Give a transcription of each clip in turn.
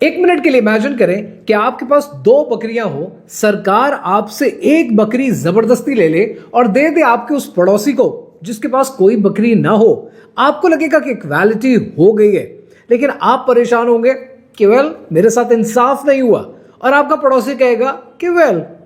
एक मिनट के लिए इमेजिन करें कि आपके पास 2 बकरियां हो, सरकार आपसे एक बकरी जबरदस्ती ले ले और दे दे आपके उस पड़ोसी को जिसके पास कोई बकरी ना हो। आपको लगेगा कि इक्वालिटी हो गई है, लेकिन आप परेशान होंगे कि मेरे साथ इंसाफ नहीं हुआ, और आपका पड़ोसी कहेगा कि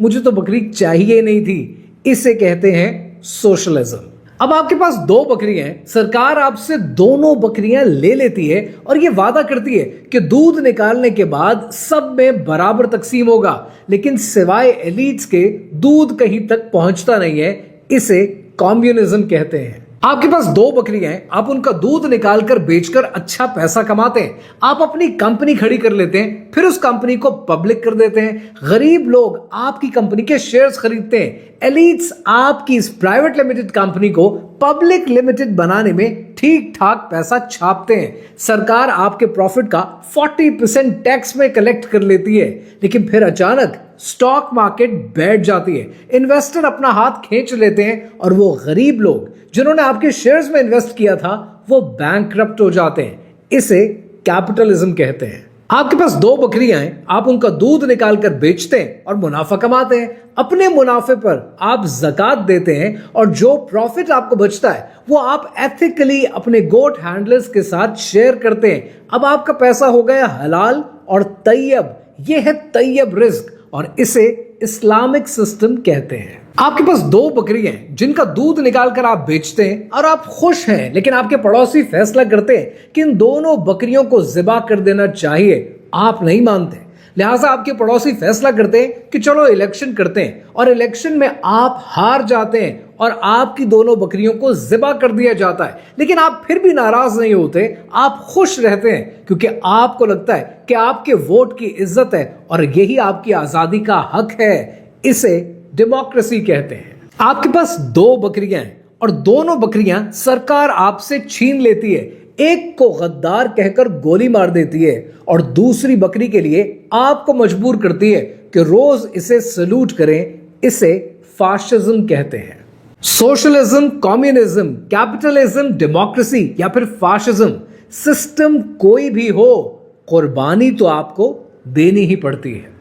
मुझे तो बकरी चाहिए नहीं थी। इसे कहते हैं सोशलिज्म। अब आपके पास 2 बकरियां हैं, सरकार आपसे दोनों बकरियां ले लेती है और यह वादा करती है कि दूध निकालने के बाद सब में बराबर तकसीम होगा, लेकिन सिवाय एलीट्स के दूध कहीं तक पहुंचता नहीं है। इसे कम्युनिज्म कहते हैं। आपके पास 2 बकरियां हैं, आप उनका दूध निकालकर बेचकर अच्छा पैसा कमाते हैं। आप अपनी कंपनी खड़ी कर लेते हैं, फिर उस कंपनी को पब्लिक कर देते हैं। गरीब लोग आपकी कंपनी के शेयर्स खरीदते हैं। एलीट्स आपकी इस प्राइवेट लिमिटेड कंपनी को पब्लिक लिमिटेड बनाने में ठीक ठाक पैसा छापते हैं। सरकार आपके प्रॉफिट का 40% टैक्स में कलेक्ट कर लेती है, लेकिन फिर अचानक स्टॉक मार्केट बैठ जाती है। इन्वेस्टर अपना हाथ खींच लेते हैं और वो गरीब लोग जिन्होंने आपके शेयर्स में इन्वेस्ट किया था वो बैंकरप्ट हो जाते हैं। इसे कैपिटलिज्म कहते हैं। आपके पास 2 बकरियां हैं, आप उनका दूध निकालकर बेचते हैं और मुनाफा कमाते हैं। अपने मुनाफे पर आप ज़कात देते हैं और जो प्रॉफिट आपको बचता है वो आप एथिकली अपने गोट हैंडलर्स के साथ शेयर करते हैं। अब आपका पैसा हो गया हलाल और तैयब। यह है तैयब रिस्क और इसे इस्लामिक सिस्टम कहते हैं। आपके पास 2 बकरियां हैं जिनका दूध निकालकर आप बेचते हैं और आप खुश हैं, लेकिन आपके पड़ोसी फैसला करते हैं कि इन दोनों बकरियों को ज़िबा कर देना चाहिए। आप नहीं मानते, लिहाजा आपके पड़ोसी फैसला करते हैं कि चलो इलेक्शन करते हैं, और इलेक्शन में आप हार जाते हैं और आपकी दोनों बकरियों को ज़िबा कर दिया जाता है। लेकिन आप फिर भी नाराज नहीं होते, आप खुश रहते हैं, क्योंकि आपको लगता है कि आपके वोट की इज्जत है और यही आपकी आज़ादी का हक है। इसे डेमोक्रेसी कहते हैं। आपके पास 2 बकरियां हैं और दोनों बकरियां सरकार आपसे छीन लेती है। एक को गद्दार कहकर गोली मार देती है और दूसरी बकरी के लिए आपको मजबूर करती है कि रोज इसे सैल्यूट करें। इसे फाशिज्म कहते हैं। सोशलिज्म, कम्युनिज्म, कैपिटलिज्म, डेमोक्रेसी या फिर फाशिज्म, सिस्टम कोई भी हो, कुर्बानी तो आपको देनी ही पड़ती है।